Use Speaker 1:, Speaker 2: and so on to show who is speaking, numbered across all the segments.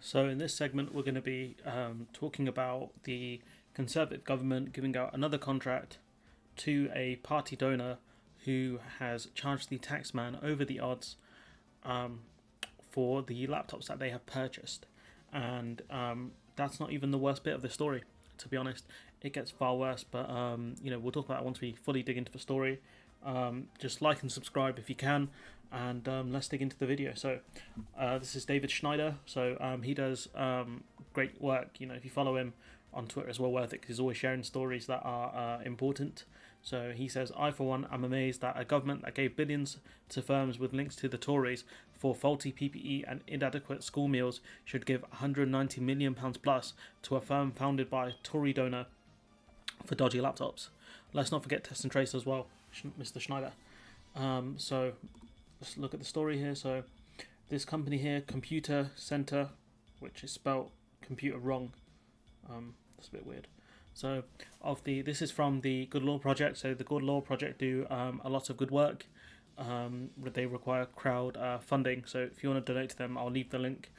Speaker 1: So in this segment, we're going to be talking about the Conservative government giving out another contract to a party donor who has charged the taxman over the odds um, for the laptops that they have purchased. And that's not even the worst bit of the story, to be honest. It gets far worse, but we'll talk about it once we fully dig into the story. Just like and subscribe if you can, and let's dig into the video. So this is David Schneider. So he does great work. If you follow him on Twitter, it's well worth it because he's always sharing stories that are important. So he says, I for one am amazed that a government that gave billions to firms with links to the Tories for faulty PPE and inadequate school meals should give £190 million plus to a firm founded by a Tory donor for dodgy laptops. Let's not forget test and trace as well, Mr. Schneider. So let's look at the story here. So this company here, Computer Center, which is spelled computer wrong. That's a bit weird. So this is from the Good Law Project. So the Good Law Project do a lot of good work. They require crowd funding. So if you want to donate to them, I'll leave the link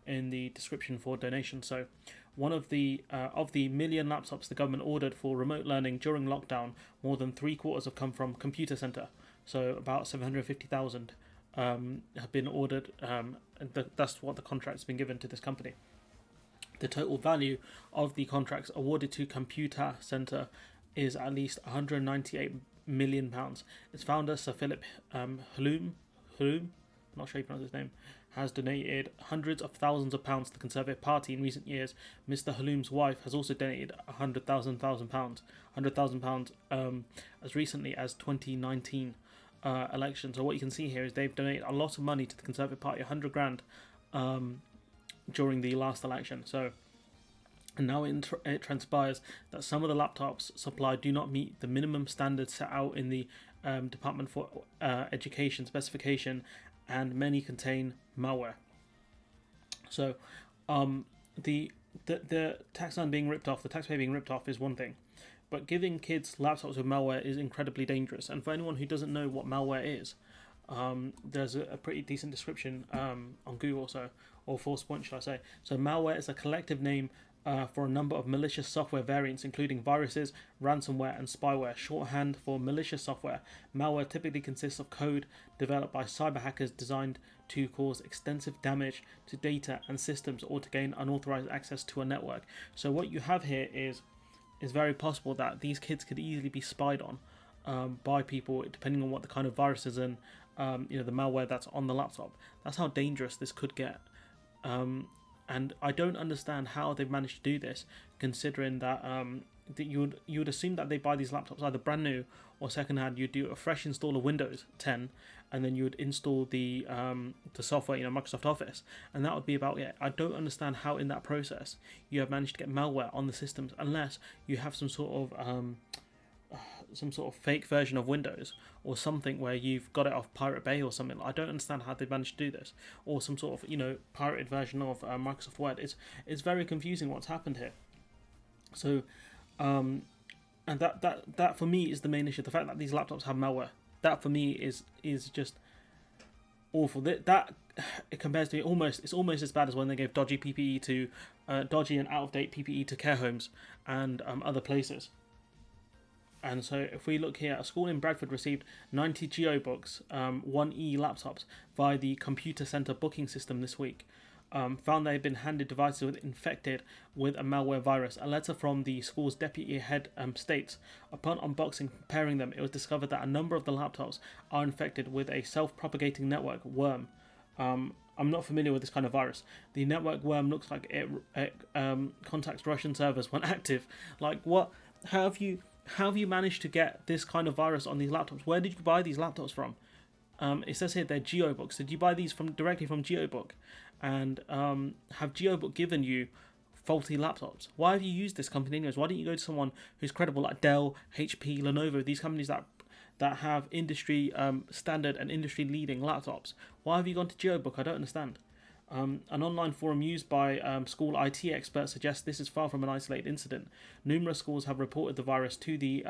Speaker 1: in the description for donation. So one of the million laptops the government ordered for remote learning during lockdown, more than 3/4 have come from Computer Center. So about 750,000 have been ordered. That's what the contract's been given to this company. The total value of the contracts awarded to Computer Center is at least £198 million. Its founder, Sir Philip Haloum, not sure you pronounce his name, has donated hundreds of thousands of pounds to the Conservative Party in recent years. Mr. Haloum's wife has also donated £100,000 as recently as 2019 election. So what you can see here is they've donated a lot of money to the Conservative Party, £100,000 during the last election. So and now it transpires that some of the laptops supplied do not meet the minimum standards set out in the Department for Education specification, and many contain malware. So the taxman being ripped off, the taxpayer being ripped off is one thing, but giving kids laptops with malware is incredibly dangerous. And for anyone who doesn't know what malware is, there's a pretty decent description on Google, or Force Point, should I say. So malware is a collective name for a number of malicious software variants, including viruses, ransomware, and spyware. Shorthand for malicious software. Malware typically consists of code developed by cyber hackers designed to cause extensive damage to data and systems or to gain unauthorized access to a network. So what you have here is very possible that these kids could easily be spied on by people, depending on what the kind of viruses and the malware that's on the laptop. That's how dangerous this could get. And I don't understand how they've managed to do this, considering that that you would assume that they buy these laptops either brand new or secondhand. You'd do a fresh install of Windows 10, and then you would install the software, Microsoft Office, and that would be about it. I don't understand how in that process you have managed to get malware on the systems, unless you have some sort of fake version of Windows or something where you've got it off Pirate Bay or something. I don't understand how they managed to do this, or some sort of pirated version of Microsoft Word. It's very confusing what's happened here. So and that for me is the main issue. The fact that these laptops have malware, that for me is just awful. That it compares to it's almost as bad as when they gave dodgy PPE to dodgy and out of date PPE to care homes and other places. And so if we look here, a school in Bradford received 90 GeoBooks 1E laptops via the Computer Center booking system this week. Found they had been handed devices infected with a malware virus. A letter from the school's deputy head states, upon unboxing and comparing them, it was discovered that a number of the laptops are infected with a self-propagating network worm. I'm not familiar with this kind of virus. The network worm looks like it contacts Russian servers when active. Like, what? How have you managed to get this kind of virus on these laptops? Where did you buy these laptops from? It says here they're GeoBooks. Did you buy these directly from GeoBook? And have GeoBook given you faulty laptops? Why have you used this company anyways? Why don't you go to someone who's credible, like Dell, HP, Lenovo, these companies that have industry standard and industry leading laptops? Why have you gone to GeoBook? I don't understand. An online forum used by school IT experts suggests this is far from an isolated incident. Numerous schools have reported the virus to the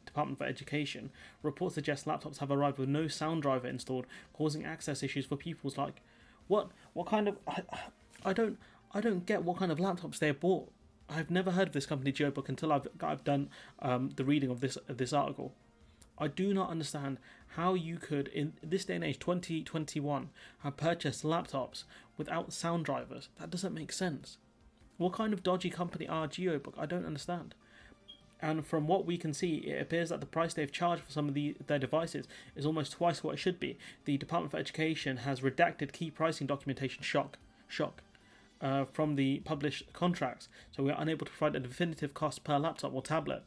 Speaker 1: Department for Education. Reports suggest laptops have arrived with no sound driver installed, causing access issues for pupils. Like, what kind of... I don't I don't get what kind of laptops they bought. I've never heard of this company Geobook until I've done the reading of this article. I do not understand how you could, in this day and age, 2021, have purchased laptops without sound drivers. That doesn't make sense. What kind of dodgy company are Geobook? I don't understand. And from what we can see, it appears that the price they've charged for some of their devices is almost twice what it should be. The Department for Education has redacted key pricing documentation, shock, from the published contracts, so we are unable to provide a definitive cost per laptop or tablet.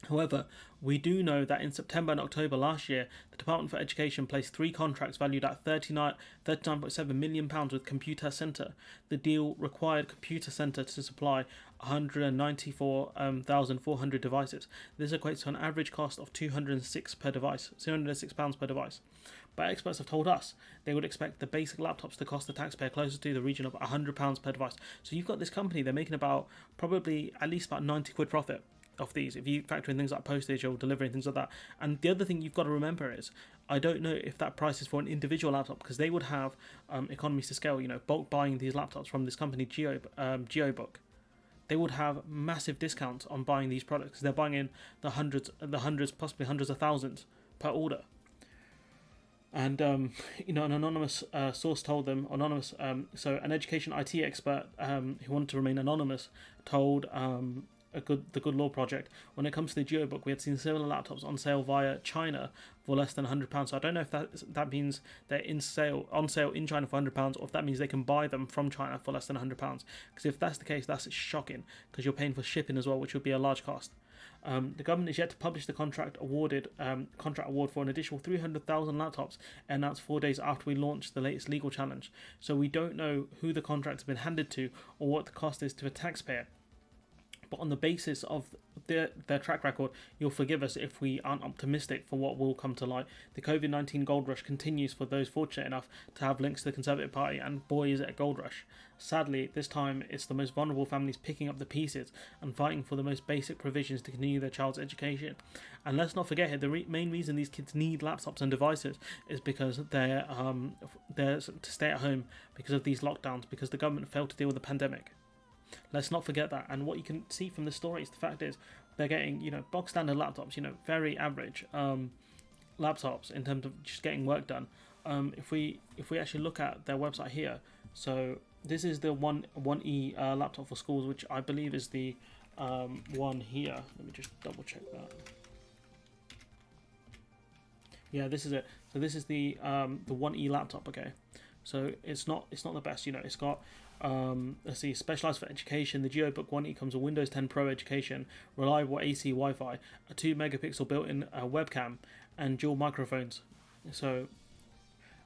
Speaker 1: However, we do know that in September and October last year, the Department for Education placed 3 contracts valued at £39.7 million with Computer Centre. The deal required Computer Centre to supply 194,400 devices. This equates to an average cost of £206 per device, £206 per device. But experts have told us they would expect the basic laptops to cost the taxpayer closer to the region of £100 per device. So you've got this company, they're making probably at least about 90 quid profit of these, if you factor in things like postage or delivery and things like that. And the other thing you've got to remember is, I don't know if that price is for an individual laptop, because they would have economies to scale, bulk buying these laptops from this company Geobook. They would have massive discounts on buying these products, because they're buying in the hundreds, possibly hundreds of thousands per order. And an anonymous source told them, so an education IT expert who wanted to remain anonymous told the Good Law Project, when it comes to the Geobook, we had seen similar laptops on sale via China for less than £100. So I don't know if that means they're on sale in China for £100, or if that means they can buy them from China for less than £100. Because if that's the case, that's shocking, because you're paying for shipping as well, which would be a large cost. The government is yet to publish the contract award for an additional 300,000 laptops, announced 4 days after we launched the latest legal challenge. So we don't know who the contract has been handed to or what the cost is to a taxpayer. But on the basis of their track record, you'll forgive us if we aren't optimistic for what will come to light. The COVID-19 gold rush continues for those fortunate enough to have links to the Conservative Party, and boy is it a gold rush. Sadly, this time it's the most vulnerable families picking up the pieces and fighting for the most basic provisions to continue their child's education. And let's not forget here, the main reason these kids need laptops and devices is because they're to stay at home because of these lockdowns, because the government failed to deal with the pandemic. Let's not forget that. And what you can see from the stories, the fact is they're getting, bog standard laptops, very average laptops in terms of just getting work done. If we actually look at their website here, so this is the 1E laptop for schools, which I believe is the one here. Let me just double check that. Yeah, this is it. So this is the 1E laptop. Okay, so it's not the best. It's got let's see, specialized for education. The Geobook 1E comes with Windows 10 Pro Education, reliable AC Wi-Fi, a 2 megapixel built-in webcam, and dual microphones. So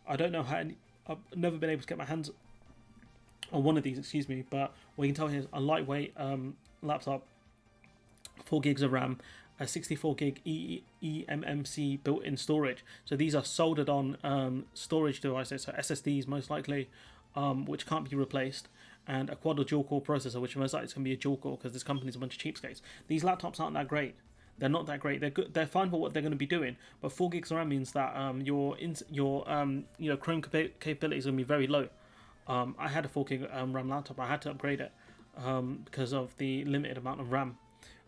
Speaker 1: I don't know how. I've never been able to get my hands on one of these, but what you can tell here is a lightweight laptop, 4 gigs of RAM, a 64 gig eMMC built-in storage. So these are soldered on storage devices, so SSDs most likely, which can't be replaced, and a quad or dual core processor, which most likely is going to be a dual core because this company's a bunch of cheapskates. These laptops aren't that great. They're not that great. They're good. They're fine for what they're going to be doing, but 4 gigs of RAM means that your Chrome capability is going to be very low. I had a 4 gig RAM laptop. I had to upgrade it because of the limited amount of RAM.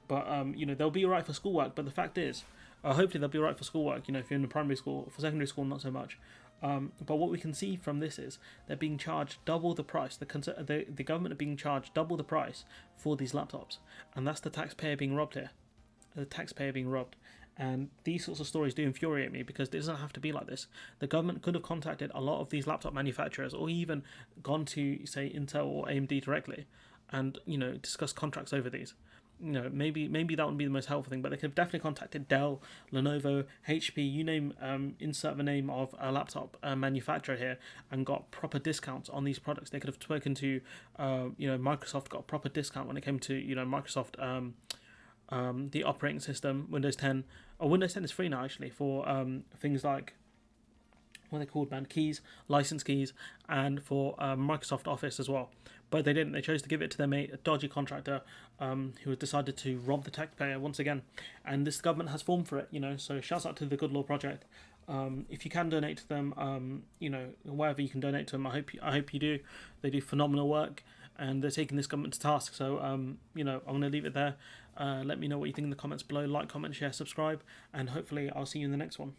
Speaker 1: But they'll be alright for schoolwork. But the fact is, hopefully they'll be alright for schoolwork. If you're in the primary school, for secondary school, not so much. But what we can see from this is they're being charged double the price. The government are being charged double the price for these laptops, and that's the taxpayer being robbed here. The taxpayer being robbed. And these sorts of stories do infuriate me, because it doesn't have to be like this. The government could have contacted a lot of these laptop manufacturers, or even gone to, say, Intel or AMD directly, and discuss contracts over these. Maybe that would be the most helpful thing, but they could have definitely contacted Dell, Lenovo, HP, you name, insert the name of a laptop manufacturer here, and got proper discounts on these products. They could have spoken to, Microsoft, got a proper discount when it came to, Microsoft, the operating system, Windows 10. Windows 10 is free now, actually, for things like, what are they called, man? Keys, license keys, and for Microsoft Office as well. But they didn't. They chose to give it to their mate, a dodgy contractor, who decided to rob the taxpayer once again. And this government has formed for it, So shouts out to the Good Law Project. If you can donate to them, wherever you can donate to them, I hope you do. They do phenomenal work. and they're taking this government to task. So, I'm going to leave it there. Let me know what you think in the comments below. Like, comment, share, subscribe, and hopefully I'll see you in the next one.